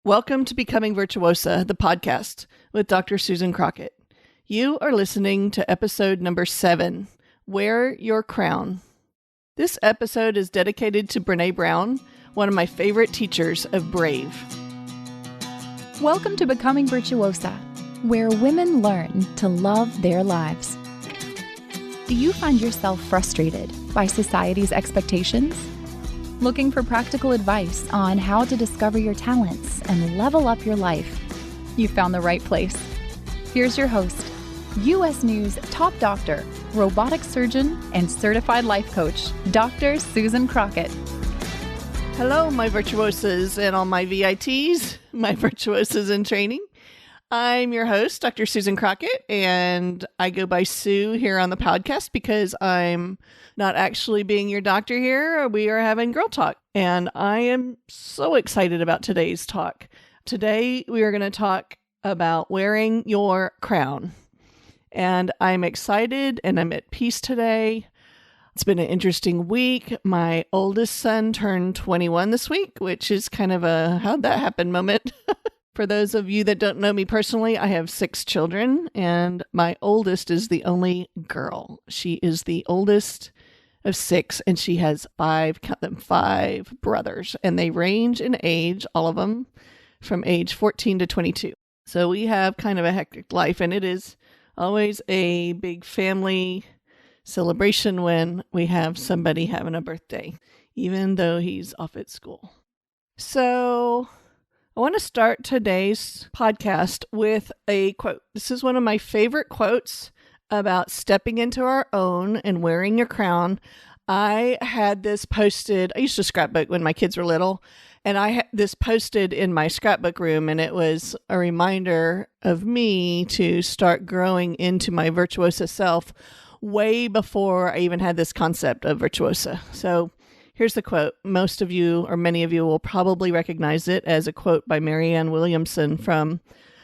Welcome to Becoming Virtuosa, the podcast with Dr. Susan Crockett. You are listening to episode number 7, Wear Your Crown. This episode is dedicated to Brene Brown, one of my favorite teachers of Brave. Welcome to Becoming Virtuosa, where women learn to love their lives. Do you find yourself frustrated by society's expectations? Looking for practical advice on how to discover your talents and level up your life? You found the right place. Here's your host, U.S. News top doctor, robotic surgeon, and certified life coach, Dr. Susan Crockett. Hello, my virtuosas and all my VITs, my virtuosas in training. I'm your host, Dr. Susan Crockett, and I go by Sue here on the podcast because I'm not actually being your doctor here. We are having girl talk, and I am so excited about today's talk. Today, we are going to talk about wearing your crown, and I'm excited and I'm at peace today. It's been an interesting week. My oldest son turned 21 this week, which is kind of a how'd that happen moment. For those of you that don't know me personally, I have 6 children, and my oldest is the only girl. She is the oldest of 6, and she has 5 brothers, and they range in age, all of them, from age 14 to 22. So we have kind of a hectic life, and it is always a big family celebration when we have somebody having a birthday, even though he's off at school. So I want to start today's podcast with a quote. This is one of my favorite quotes about stepping into our own and wearing your crown. I had this posted. I used to scrapbook when my kids were little, and I had this posted in my scrapbook room, and it was a reminder of me to start growing into my virtuosa self way before I even had this concept of virtuosa. So here's the quote. Most of you, or many of you, will probably recognize it as a quote by Marianne Williamson from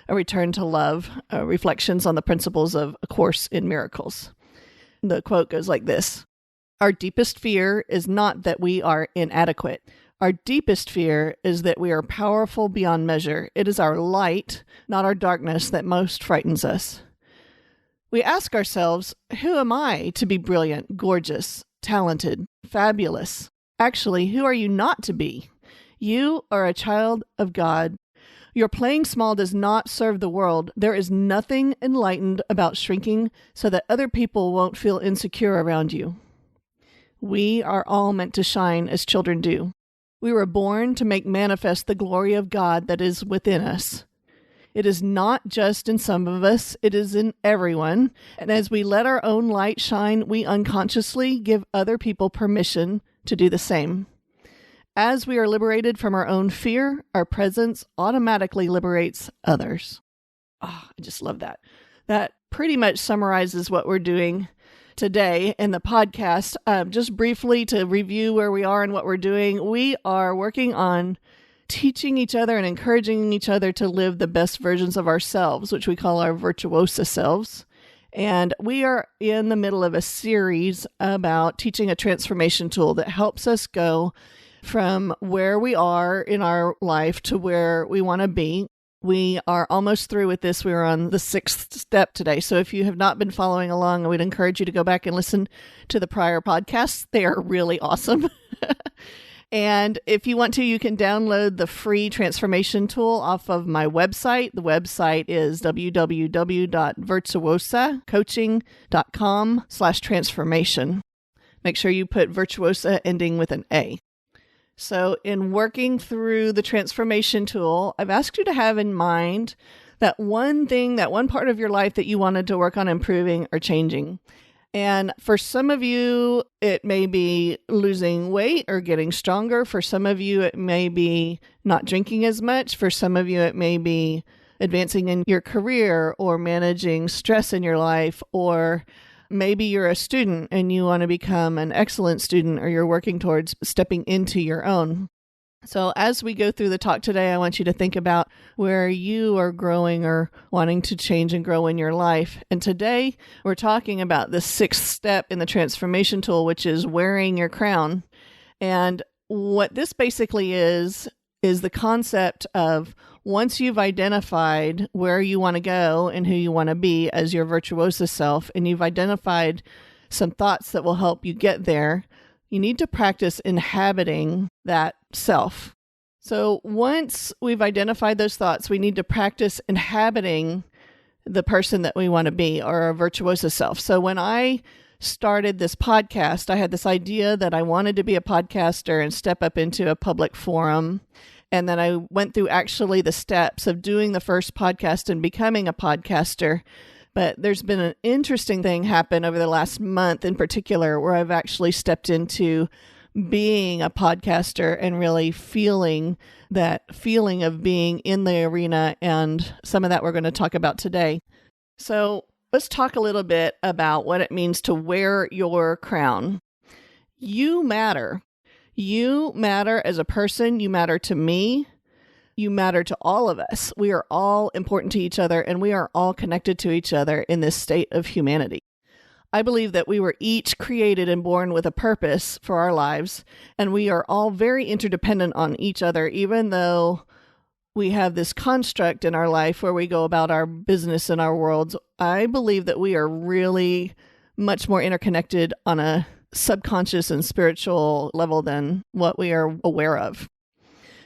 A Return to Love, Reflections on the Principles of A Course in Miracles. The quote goes like this: "Our deepest fear is not that we are inadequate. Our deepest fear is that we are powerful beyond measure. It is our light, not our darkness, that most frightens us. We ask ourselves, who am I to be brilliant, gorgeous, talented, fabulous? Actually, who are you not to be? You are a child of God. Your playing small does not serve the world. There is nothing enlightened about shrinking so that other people won't feel insecure around you. We are all meant to shine as children do. We were born to make manifest the glory of God that is within us. It is not just in some of us, it is in everyone. And as we let our own light shine, we unconsciously give other people permission to do the same. As we are liberated from our own fear, our presence automatically liberates others." Oh, I just love that. That pretty much summarizes what we're doing today in the podcast. Just briefly to review where we are and what we're doing, we are working on teaching each other and encouraging each other to live the best versions of ourselves, which we call our virtuosa selves. And we are in the middle of a series about teaching a transformation tool that helps us go from where we are in our life to where we want to be. We are almost through with this. We are on the 6th step today. So if you have not been following along, I would encourage you to go back and listen to the prior podcasts. They are really awesome. And if you want to, you can download the free transformation tool off of my website. The website is www.virtuosacoaching.com/transformation. Make sure you put virtuosa ending with an A. So in working through the transformation tool, I've asked you to have in mind that one thing, that one part of your life that you wanted to work on improving or changing. And for some of you, it may be losing weight or getting stronger. For some of you, it may be not drinking as much. For some of you, it may be advancing in your career or managing stress in your life. Or maybe you're a student and you want to become an excellent student, or you're working towards stepping into your own. So as we go through the talk today, I want you to think about where you are growing or wanting to change and grow in your life. And today we're talking about the 6th step in the transformation tool, which is wearing your crown. And what this basically is is the concept of once you've identified where you want to go and who you want to be as your virtuosa self, and you've identified some thoughts that will help you get there, you need to practice inhabiting that self. So once we've identified those thoughts, we need to practice inhabiting the person that we want to be, or our virtuosa self. So when I started this podcast, I had this idea that I wanted to be a podcaster and step up into a public forum. And then I went through actually the steps of doing the first podcast and becoming a podcaster. But there's been an interesting thing happen over the last month in particular, where I've actually stepped into being a podcaster and really feeling that feeling of being in the arena. And some of that we're going to talk about today. So let's talk a little bit about what it means to wear your crown. You matter. You matter as a person. You matter to me. You matter to all of us. We are all important to each other, and we are all connected to each other in this state of humanity. I believe that we were each created and born with a purpose for our lives, and we are all very interdependent on each other, even though we have this construct in our life where we go about our business and our worlds. I believe that we are really much more interconnected on a subconscious and spiritual level than what we are aware of.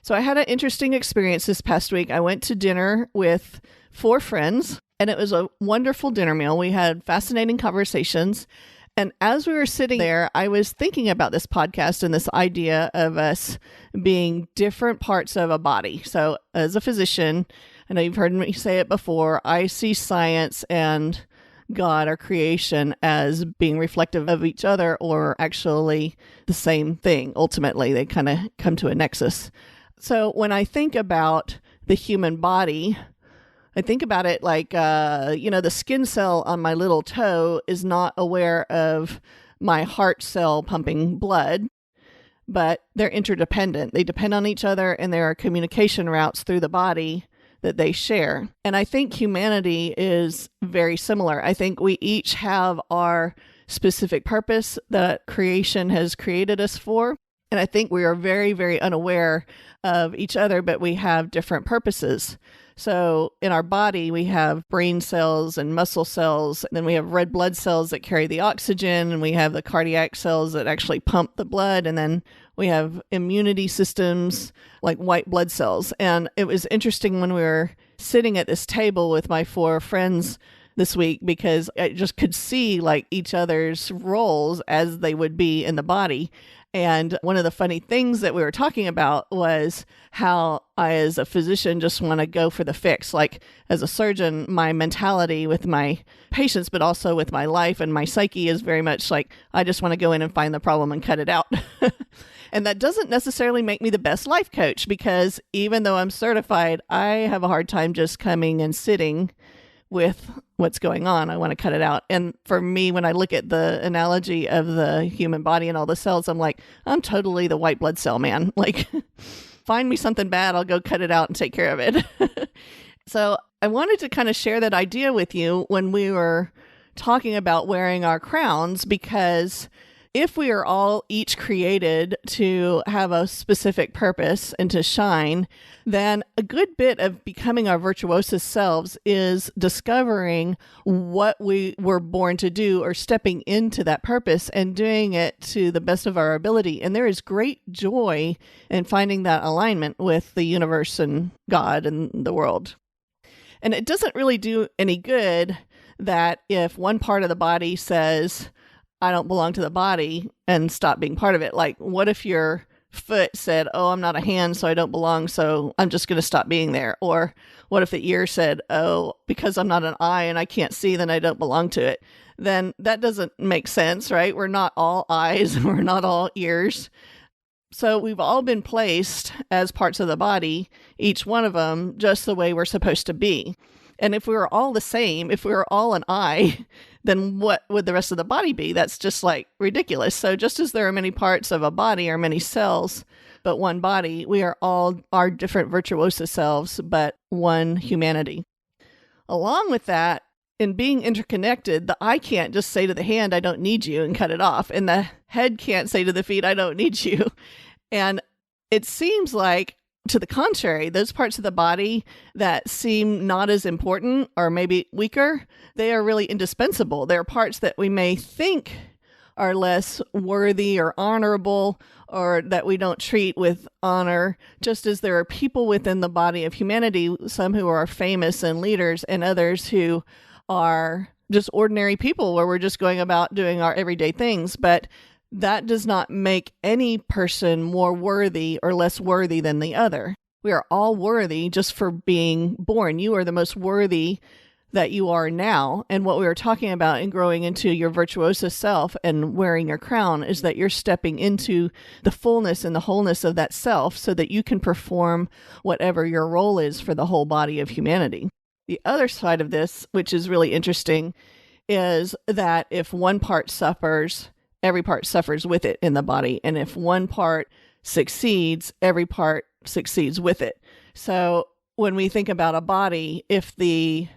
So I had an interesting experience this past week. I went to dinner with 4 friends, and it was a wonderful dinner meal. We had fascinating conversations. And as we were sitting there, I was thinking about this podcast and this idea of us being different parts of a body. So as a physician, I know you've heard me say it before, I see science and God or creation as being reflective of each other, or actually the same thing. Ultimately, they kind of come to a nexus. So when I think about the human body, I think about it like, the skin cell on my little toe is not aware of my heart cell pumping blood, but they're interdependent. They depend on each other, and there are communication routes through the body that they share. And I think humanity is very similar. I think we each have our specific purpose that creation has created us for. And I think we are very, very unaware of each other, but we have different purposes. So in our body, we have brain cells and muscle cells, and then we have red blood cells that carry the oxygen, and we have the cardiac cells that actually pump the blood, and then we have immunity systems like white blood cells. And it was interesting when we were sitting at this table with my 4 friends this week, because I just could see like each other's roles as they would be in the body. And one of the funny things that we were talking about was how I, as a physician, just want to go for the fix. Like as a surgeon, my mentality with my patients, but also with my life and my psyche is very much like, I just want to go in and find the problem and cut it out. And that doesn't necessarily make me the best life coach, because even though I'm certified, I have a hard time just coming and sitting with what's going on. I want to cut it out. And for me, when I look at the analogy of the human body and all the cells, I'm like, I'm totally the white blood cell man. Like, find me something bad, I'll go cut it out and take care of it. So I wanted to kind of share that idea with you when we were talking about wearing our crowns, because if we are all each created to have a specific purpose and to shine, then a good bit of becoming our virtuosa selves is discovering what we were born to do, or stepping into that purpose and doing it to the best of our ability. And there is great joy in finding that alignment with the universe and God and the world. And it doesn't really do any good that if one part of the body says, I don't belong to the body, and stop being part of it. Like, what if your foot said, oh, I'm not a hand, so I don't belong, so I'm just going to stop being there? Or what if the ear said, oh, because I'm not an eye and I can't see, then I don't belong to it? Then that doesn't make sense, right? We're not all eyes, and we're not all ears. So we've all been placed as parts of the body, each one of them just the way we're supposed to be. And if we were all the same, if we were all an eye, then what would the rest of the body be? That's just like ridiculous. So just as there are many parts of a body or many cells, but one body, we are all our different virtuosa selves, but one humanity. Along with that, in being interconnected, the eye can't just say to the hand, I don't need you, and cut it off. And the head can't say to the feet, I don't need you. And it seems like to the contrary, those parts of the body that seem not as important or maybe weaker, they are really indispensable. They're parts that we may think are less worthy or honorable, or that we don't treat with honor, just as there are people within the body of humanity, some who are famous and leaders and others who are just ordinary people where we're just going about doing our everyday things. But that does not make any person more worthy or less worthy than the other. We are all worthy just for being born. You are the most worthy that you are now. And what we were talking about in growing into your virtuosa self and wearing your crown is that you're stepping into the fullness and the wholeness of that self so that you can perform whatever your role is for the whole body of humanity. The other side of this, which is really interesting, is that if one part suffers, every part suffers with it in the body. And if one part succeeds, every part succeeds with it. So when we think about a body, if the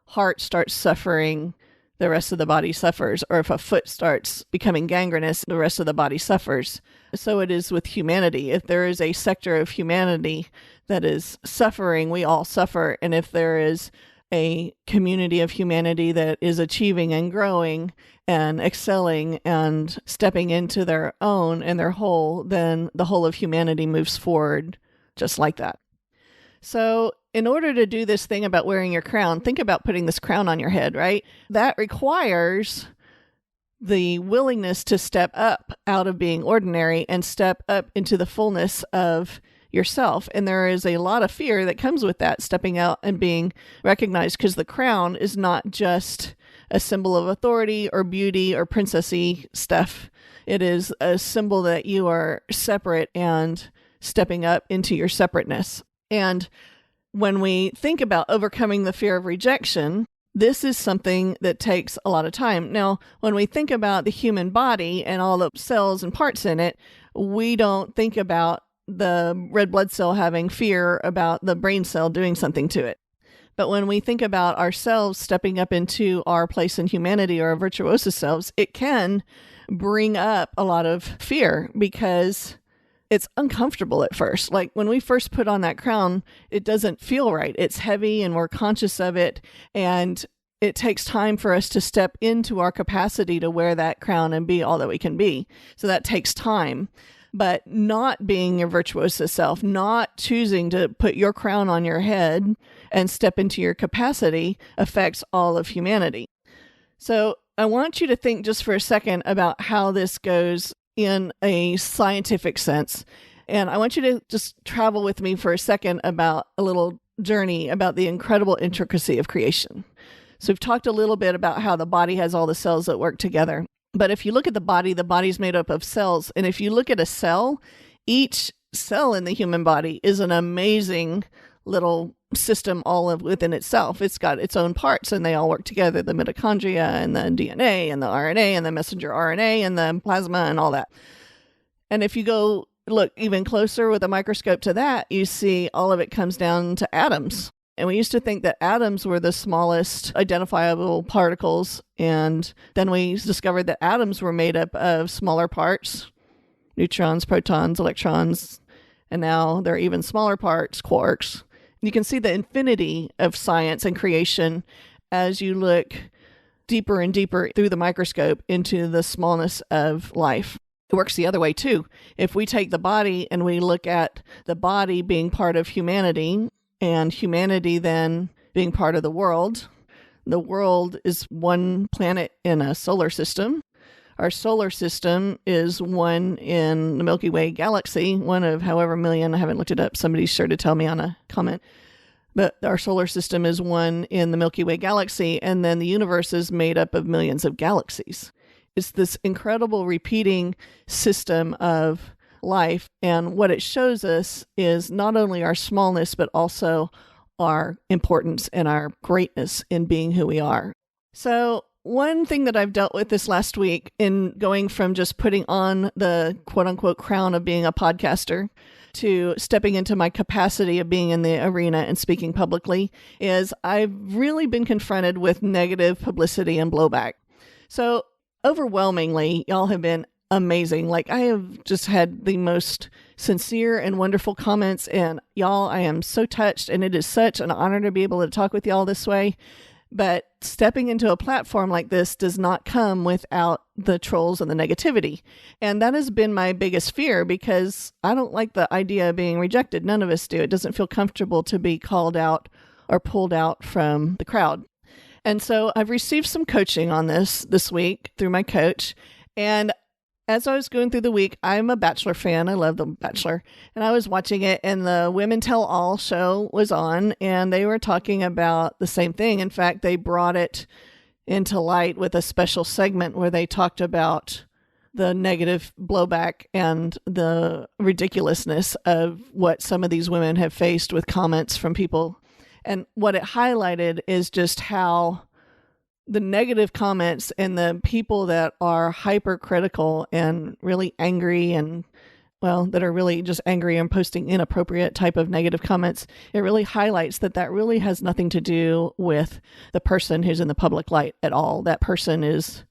heart starts suffering, the rest of the body suffers. Or if a foot starts becoming gangrenous, the rest of the body suffers. So it is with humanity. If there is a sector of humanity that is suffering, we all suffer. And if there is a community of humanity that is achieving and growing and excelling and stepping into their own and their whole, then the whole of humanity moves forward just like that. So in order to do this thing about wearing your crown, think about putting this crown on your head, right? That requires the willingness to step up out of being ordinary and step up into the fullness of yourself. And there is a lot of fear that comes with that, stepping out and being recognized, because the crown is not just a symbol of authority or beauty or princessy stuff. It is a symbol that you are separate and stepping up into your separateness. And when we think about overcoming the fear of rejection, this is something that takes a lot of time. Now, when we think about the human body and all the cells and parts in it, we don't think about the red blood cell having fear about the brain cell doing something to it. But when we think about ourselves stepping up into our place in humanity or our virtuosa selves, it can bring up a lot of fear because it's uncomfortable at first. Like when we first put on that crown, it doesn't feel right. It's heavy and we're conscious of it. And it takes time for us to step into our capacity to wear that crown and be all that we can be. So that takes time. But not being your virtuosa self, not choosing to put your crown on your head and step into your capacity affects all of humanity. So I want you to think just for a second about how this goes in a scientific sense. And I want you to just travel with me for a second about a little journey about the incredible intricacy of creation. So we've talked a little bit about how the body has all the cells that work together. But if you look at the body's made up of cells. And if you look at a cell, each cell in the human body is an amazing little system all within itself. It's got its own parts and they all work together, the mitochondria and the DNA and the RNA and the messenger RNA and the plasma and all that. And if you go look even closer with a microscope to that, you see all of it comes down to atoms. And we used to think that atoms were the smallest identifiable particles. And then we discovered that atoms were made up of smaller parts, neutrons, protons, electrons, and now there are even smaller parts, quarks. You can see the infinity of science and creation as you look deeper and deeper through the microscope into the smallness of life. It works the other way too. If we take the body and we look at the body being part of humanity and humanity then being part of the world is one planet in a solar system. Our solar system is one in the Milky Way galaxy, one of however million, I haven't looked it up, somebody's sure to tell me on a comment. But our solar system is one in the Milky Way galaxy, and then the universe is made up of millions of galaxies. It's this incredible repeating system of life, and what it shows us is not only our smallness, but also our importance and our greatness in being who we are. So one thing that I've dealt with this last week in going from just putting on the quote unquote crown of being a podcaster to stepping into my capacity of being in the arena and speaking publicly is I've really been confronted with negative publicity and blowback. So overwhelmingly, y'all have been amazing. Like, I have just had the most sincere and wonderful comments, and y'all, I am so touched, and it is such an honor to be able to talk with y'all this way. But stepping into a platform like this does not come without the trolls and the negativity. And that has been my biggest fear, because I don't like the idea of being rejected. None of us do. It doesn't feel comfortable to be called out or pulled out from the crowd. And so I've received some coaching on this week through my coach. And as I was going through the week, I'm a Bachelor fan. I love The Bachelor. And I was watching it, and the Women Tell All show was on, and they were talking about the same thing. In fact, they brought it into light with a special segment where they talked about the negative blowback and the ridiculousness of what some of these women have faced with comments from people. And what it highlighted is just how the negative comments and the people that are hypercritical and really angry and, well, that are really just angry and posting inappropriate type of negative comments, it really highlights that really has nothing to do with the person who's in the public light at all. That person is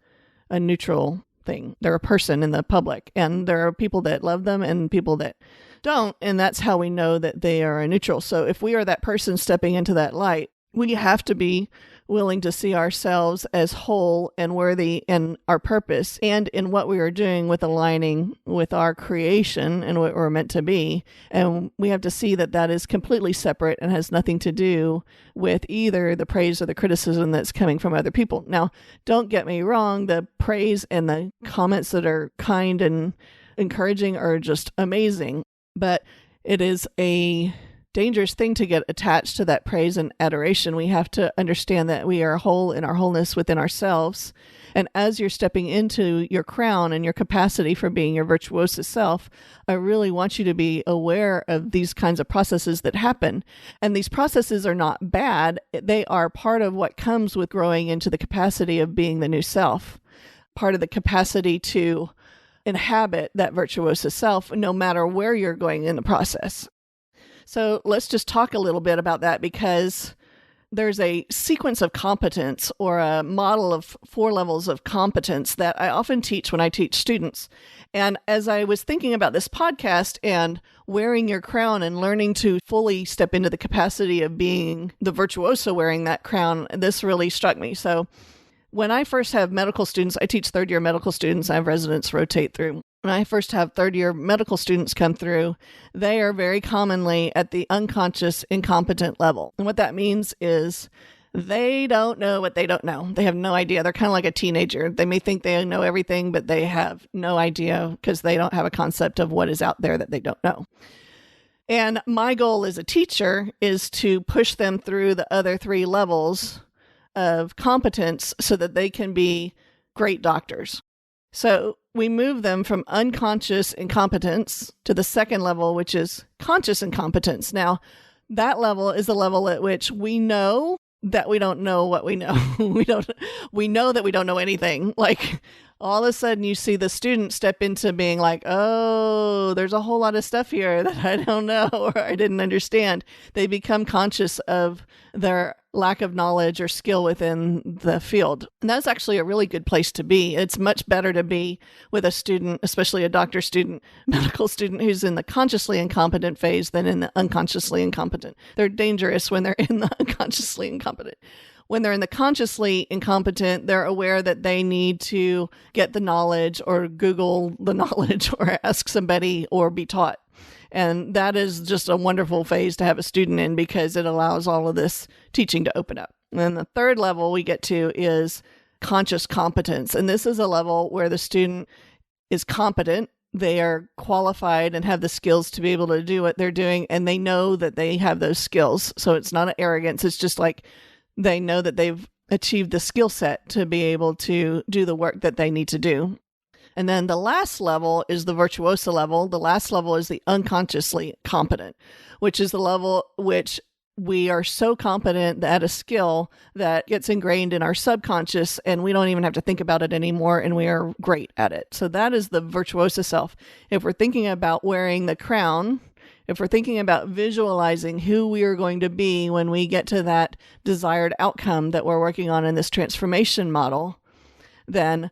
a neutral thing. They're a person in the public, and there are people that love them and people that don't, and that's how we know that they are a neutral. So if we are that person stepping into that light, we have to be willing to see ourselves as whole and worthy in our purpose and in what we are doing with aligning with our creation and what we're meant to be. And we have to see that that is completely separate and has nothing to do with either the praise or the criticism that's coming from other people. Now, don't get me wrong, the praise and the comments that are kind and encouraging are just amazing, but it is a dangerous thing to get attached to that praise and adoration. We have to understand that we are whole in our wholeness within ourselves. And as you're stepping into your crown and your capacity for being your virtuosa self, I really want you to be aware of these kinds of processes that happen. And these processes are not bad. They are part of what comes with growing into the capacity of being the new self, part of the capacity to inhabit that virtuosa self, no matter where you're going in the process. So let's just talk a little bit about that, because there's a sequence of competence or a model of 4 levels of competence that I often teach when I teach students. And as I was thinking about this podcast and wearing your crown and learning to fully step into the capacity of being the virtuoso wearing that crown, this really struck me. So when I first have medical students, I teach third-year medical students. I have residents rotate through. When I first have third-year medical students come through, they are very commonly at the unconscious incompetent level. And what that means is they don't know what they don't know. They have no idea. They're kind of like a teenager. They may think they know everything, but they have no idea because they don't have a concept of what is out there that they don't know. And my goal as a teacher is to push them through the other 3 levels of competence so that they can be great doctors. So we move them from unconscious incompetence to the second level, which is conscious incompetence. Now, that level is the level at which we know that we don't know what we know. We know that we don't know anything. Like, all of a sudden you see the student step into being like, oh, there's a whole lot of stuff here that I don't know or I didn't understand. They become conscious of their lack of knowledge or skill within the field. And that's actually a really good place to be. It's much better to be with a student, especially a doctor student, medical student who's in the consciously incompetent phase than in the unconsciously incompetent. They're dangerous when they're in the unconsciously incompetent. When they're in the consciously incompetent, they're aware that they need to get the knowledge or Google the knowledge or ask somebody or be taught. And that is just a wonderful phase to have a student in, because it allows all of this teaching to open up. And then the third level we get to is conscious competence. And this is a level where the student is competent. They are qualified and have the skills to be able to do what they're doing. And they know that they have those skills. So it's not an arrogance. It's just like they know that they've achieved the skill set to be able to do the work that they need to do. And then the last level is the virtuosa level. The last level is the unconsciously competent, which is the level which we are so competent at a skill that gets ingrained in our subconscious and we don't even have to think about it anymore, and we are great at it. So that is the virtuosa self. If we're thinking about wearing the crown, if we're thinking about visualizing who we are going to be when we get to that desired outcome that we're working on in this transformation model, then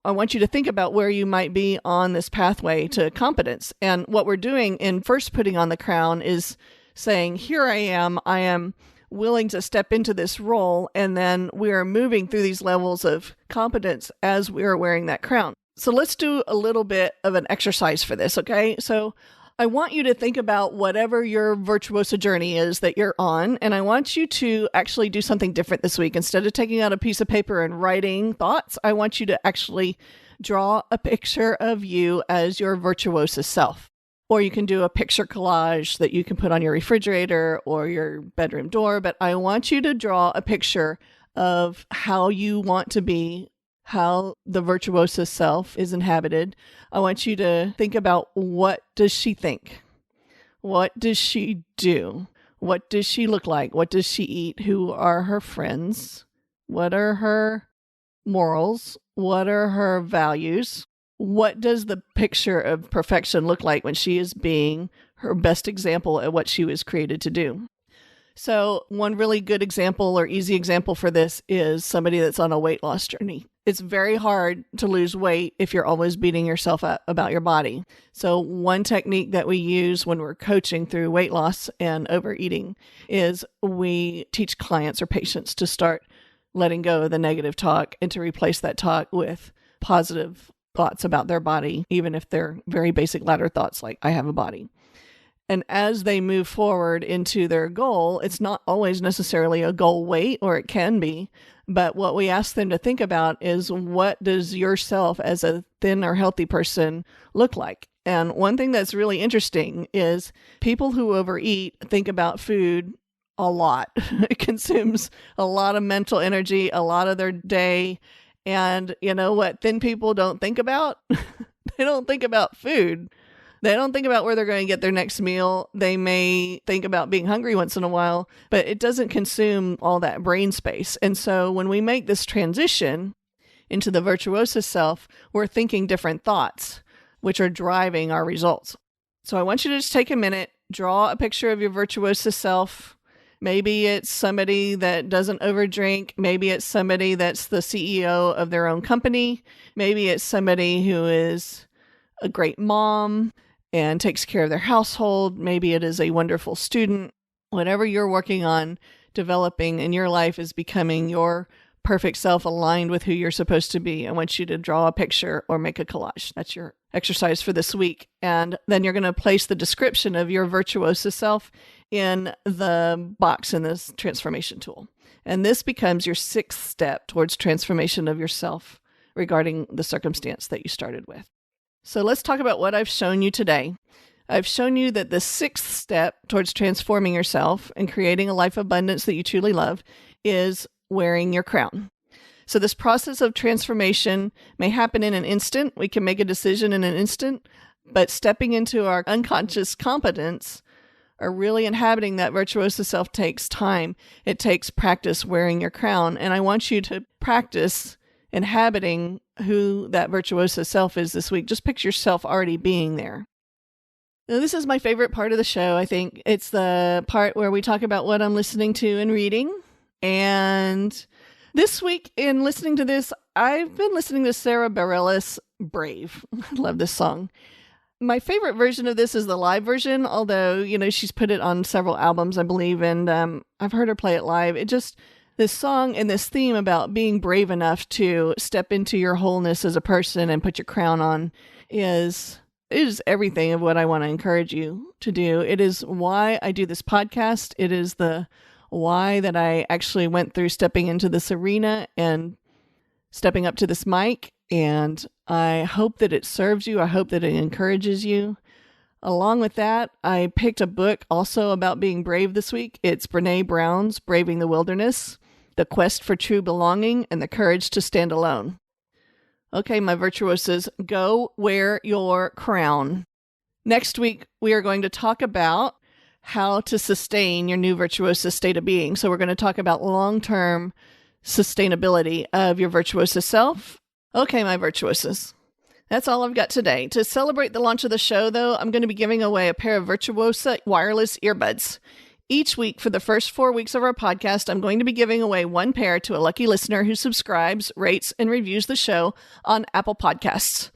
I want you to think about where you might be on this pathway to competence. And what we're doing in first putting on the crown is saying, here I am willing to step into this role. And then we are moving through these levels of competence as we are wearing that crown. So let's do a little bit of an exercise for this, okay? So I want you to think about whatever your virtuosa journey is that you're on, and I want you to actually do something different this week. Instead of taking out a piece of paper and writing thoughts, I want you to actually draw a picture of you as your virtuosa self. Or you can do a picture collage that you can put on your refrigerator or your bedroom door, but I want you to draw a picture of how you want to be, how the virtuosa self is inhabited. I want you to think about, what does she think? What does she do? What does she look like? What does she eat? Who are her friends? What are her morals? What are her values? What does the picture of perfection look like when she is being her best example at what she was created to do? So one really good example or easy example for this is somebody that's on a weight loss journey. It's very hard to lose weight if you're always beating yourself up about your body. So one technique that we use when we're coaching through weight loss and overeating is we teach clients or patients to start letting go of the negative talk and to replace that talk with positive thoughts about their body, even if they're very basic ladder thoughts like, I have a body. And as they move forward into their goal, it's not always necessarily a goal weight, or it can be. But what we ask them to think about is, what does yourself as a thin or healthy person look like? And one thing that's really interesting is people who overeat think about food a lot. It consumes a lot of mental energy, a lot of their day. And you know what thin people don't think about? They don't think about food. They don't think about where they're going to get their next meal. They may think about being hungry once in a while, but it doesn't consume all that brain space. And so when we make this transition into the virtuosa self, we're thinking different thoughts, which are driving our results. So I want you to just take a minute, draw a picture of your virtuosa self. Maybe it's somebody that doesn't overdrink. Maybe it's somebody that's the CEO of their own company. Maybe it's somebody who is a great mom and takes care of their household. Maybe it is a wonderful student. Whatever you're working on developing in your life is becoming your perfect self, aligned with who you're supposed to be. I want you to draw a picture or make a collage. That's your exercise for this week. And then you're going to place the description of your virtuosa self in the box in this transformation tool. And this becomes your 6th step towards transformation of yourself regarding the circumstance that you started with. So let's talk about what I've shown you today. I've shown you that the 6th step towards transforming yourself and creating a life abundance that you truly love is wearing your crown. So this process of transformation may happen in an instant. We can make a decision in an instant, but stepping into our unconscious competence or really inhabiting that virtuosa self takes time. It takes practice wearing your crown. And I want you to practice inhabiting who that virtuosa self is this week. Just picture yourself already being there. Now, this is my favorite part of the show. I think it's the part where we talk about what I'm listening to and reading. And this week in listening to this, I've been listening to Sarah Bareilles' Brave. I love this song. My favorite version of this is the live version, although, she's put it on several albums, I believe, and I've heard her play it live. This song and this theme about being brave enough to step into your wholeness as a person and put your crown on is everything of what I want to encourage you to do. It is why I do this podcast. It is the why that I actually went through stepping into this arena and stepping up to this mic. And I hope that it serves you. I hope that it encourages you. Along with that, I picked a book also about being brave this week. It's Brené Brown's Braving the Wilderness: The Quest for True Belonging and the Courage to Stand Alone. Okay, my virtuosos, go wear your crown. Next week, we are going to talk about how to sustain your new virtuosa state of being. So we're going to talk about long-term sustainability of your virtuosa self. Okay, my virtuosos, that's all I've got today. To celebrate the launch of the show, though, I'm going to be giving away a pair of Virtuosa wireless earbuds. Each week for the first 4 weeks of our podcast, I'm going to be giving away one pair to a lucky listener who subscribes, rates, and reviews the show on Apple Podcasts.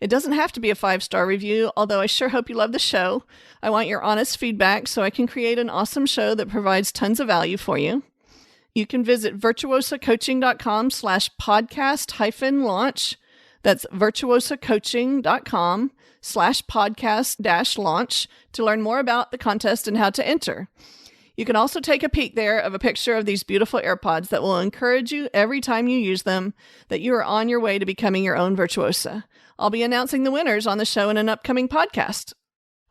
It doesn't have to be a 5-star review, although I sure hope you love the show. I want your honest feedback so I can create an awesome show that provides tons of value for you. You can visit virtuosacoaching.com/podcast-launch. That's virtuosacoaching.com/podcast-launch to learn more about the contest and how to enter. You can also take a peek there of a picture of these beautiful AirPods that will encourage you every time you use them that you are on your way to becoming your own virtuosa. I'll be announcing the winners on the show in an upcoming podcast.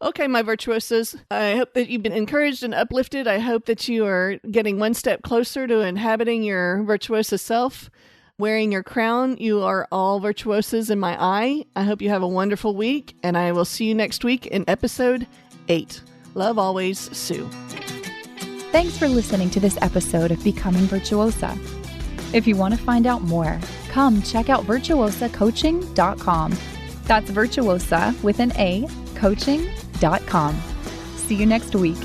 Okay, my virtuosas, I hope that you've been encouraged and uplifted. I hope that you are getting one step closer to inhabiting your virtuosa self. Wearing your crown, you are all virtuosas in my eye. I hope you have a wonderful week, and I will see you next week in episode 8. Love always, Sue. Thanks for listening to this episode of Becoming Virtuosa. If you want to find out more, come check out virtuosacoaching.com. That's virtuosa with an A, coaching.com. See you next week.